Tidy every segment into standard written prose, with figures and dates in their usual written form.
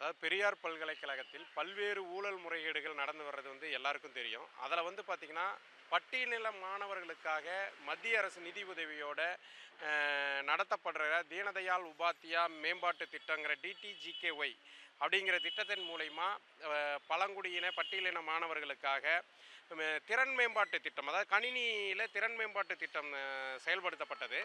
அதாவது பெரியார் பல்கலைக்கழகத்தில் பல்வேறு ஊழல் முறைகேடுகள் நடந்து வர்றது வந்து எல்லாருக்கும் தெரியும். அதில் வந்து பார்த்திங்கன்னா பட்டியலின மாணவர்களுக்காக மத்திய அரசு நிதி உதவியோட நடத்தப்படுற தீனதயாள் உபாத்தியா மேம்பாட்டு திட்டங்கிற டிடிஜிகேஒய் அப்படிங்கிற திட்டத்தின் மூலயமா பழங்குடியின பட்டியலின மாணவர்களுக்காக திறன் மேம்பாட்டு திட்டம், அதாவது கணினியில் திறன் மேம்பாட்டு திட்டம் செயல்படுத்தப்பட்டது.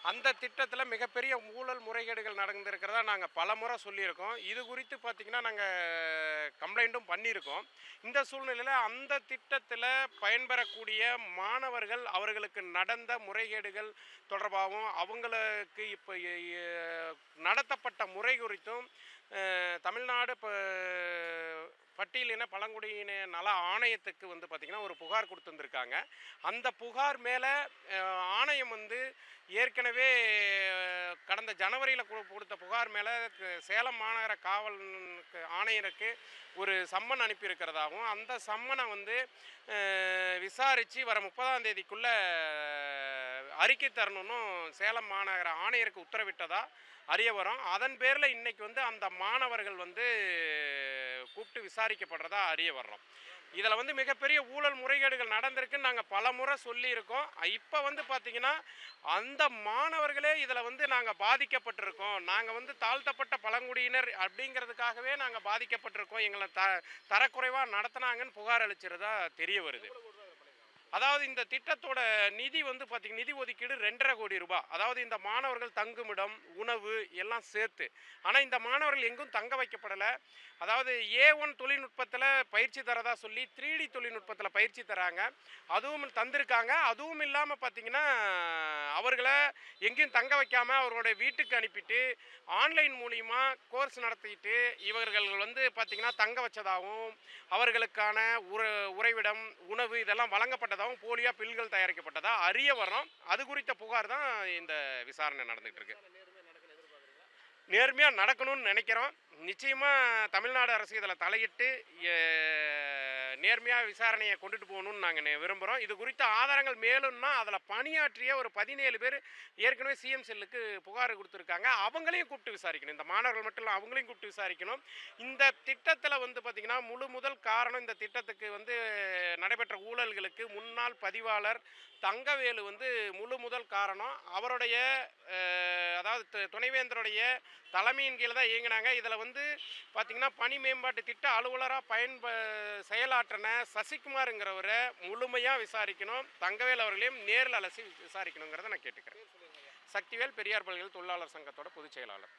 அந்த திட்டத்தில் மிகப்பெரிய ஊழல் முறைகேடுகள் நடந்திருக்கிறதா நாங்கள் பல முறை சொல்லியிருக்கோம். இது குறித்து பார்த்திங்கன்னா நாங்கள் கம்ப்ளைண்ட்டும் பண்ணியிருக்கோம். இந்த சூழ்நிலையில் அந்த திட்டத்தில் பயன்பெறக்கூடிய மாணவர்கள் அவர்களுக்கு நடந்த முறைகேடுகள் தொடர்பாகவும் அவங்களுக்கு இப்போ நடத்தப்பட்ட முறை குறித்தும் தமிழ்நாடு பட்டியலின பழங்குடியின நல ஆணையத்துக்கு வந்து பார்த்திங்கன்னா ஒரு புகார் கொடுத்துருந்துருக்காங்க. அந்த புகார் மேலே ஆணையம் வந்து ஏற்கனவே கடந்த ஜனவரியில் கொடுத்த புகார் மேலே சேலம் மாநகர காவல் ஆணையருக்கு ஒரு சம்மன் அனுப்பியிருக்கிறதாகவும், அந்த சம்மனை வந்து விசாரித்து வர 30ஆம் தேதிக்குள்ளே அறிக்கை தரணும்னு சேலம் மாநகர ஆணையருக்கு உத்தரவிட்டதா அறிய வரும். அதன் பேரில் இன்றைக்கி வந்து அந்த மாணவர்கள் வந்து கூப்பிட்டு விசாரிக்கப்படுறதா அறிய வர்றோம். இதில் வந்து மிகப்பெரிய ஊழல் முறைகேடுகள் நடந்திருக்குன்னு நாங்கள் பல முறை சொல்லியிருக்கோம். இப்போ வந்து பார்த்திங்கன்னா அந்த மாணவர்களே இதில் வந்து நாங்கள் பாதிக்கப்பட்டிருக்கோம், நாங்கள் வந்து தாழ்த்தப்பட்ட பழங்குடியினர் அப்படிங்கிறதுக்காகவே நாங்கள் பாதிக்கப்பட்டிருக்கோம், எங்களை தரக்குறைவாக நடத்தினாங்கன்னு புகார் அளிச்சிருந்தா தெரிய வருது. அதாவது இந்த திட்டத்தோட நிதி வந்து பார்த்திங்கன்னா நிதி ஒதுக்கீடு 2.5 கோடி ரூபாய். அதாவது இந்த மாணவர்கள் தங்குமிடம், உணவு எல்லாம் சேர்த்து. ஆனால் இந்த மாணவர்கள் எங்கும் தங்க வைக்கப்படலை. அதாவது A1 தொழில்நுட்பத்தில் பயிற்சி தரதா சொல்லி 3D தொழில்நுட்பத்தில் பயிற்சி தராங்க, அதுவும் தந்திருக்காங்க. அதுவும் இல்லாமல் பார்த்திங்கன்னா அவர்களை எங்கேயும் தங்க வைக்காமல் அவர்களுடைய வீட்டுக்கு அனுப்பிட்டு ஆன்லைன் மூலிமா கோர்ஸ் நடத்திட்டு இவர்கள் வந்து பார்த்திங்கன்னா தங்க வச்சதாகவும் அவர்களுக்கான உறைவிடம், உணவு இதெல்லாம் வழங்கப்பட்டதாகவும் போலியாக பில்கள் தயாரிக்கப்பட்டதாக அறிய வரோம். அது குறித்த புகார் தான் இந்த விசாரணை நடந்துகிட்டு இருக்கு. நேர்மையாக நடக்கணும்னு நினைக்கிறோம். நிச்சயமாக தமிழ்நாடு அரசு இதில் தலையிட்டு நேர்மையாக விசாரணையை கொண்டுட்டு போகணும்னு நாங்கள் விரும்புகிறோம். இது குறித்த ஆதாரங்கள் மேலும்னா அதில் பணியாற்றிய ஒரு 17 பேர் ஏற்கனவே சிஎம் செல்லுக்கு புகார் கொடுத்துருக்காங்க. அவங்களையும் கூப்பிட்டு விசாரிக்கணும். இந்த மாணவர்கள் மட்டும் இல்லை, அவங்களையும் கூப்பிட்டு விசாரிக்கணும். இந்த திட்டத்தில் வந்து பார்த்திங்கன்னா முதல் காரணம் இந்த திட்டத்துக்கு வந்து நடைபெற்ற ஊழல்களுக்கு முன்னாள் பதிவாளர் தங்கவேலு வந்து முதல் காரணம். அவருடைய அதாவது துணைவேந்தருடைய தலைமையின் கீழே தான் இயங்கினாங்க. இதில் வந்து பார்த்திங்கன்னா பணி மேம்பாட்டு திட்ட அலுவலராக செயலாற்றின சசிகுமாருங்கிறவரை முழுமையாக விசாரிக்கணும். தங்கவேல் அவர்களையும் நேரில் அலசி விசாரிக்கணுங்கிறத நான் கேட்டுக்கிறேன். சக்திவேல், பெரியார் பல்கலை தொழிலாளர் சங்கத்தோட பொதுச் செயலாளர்.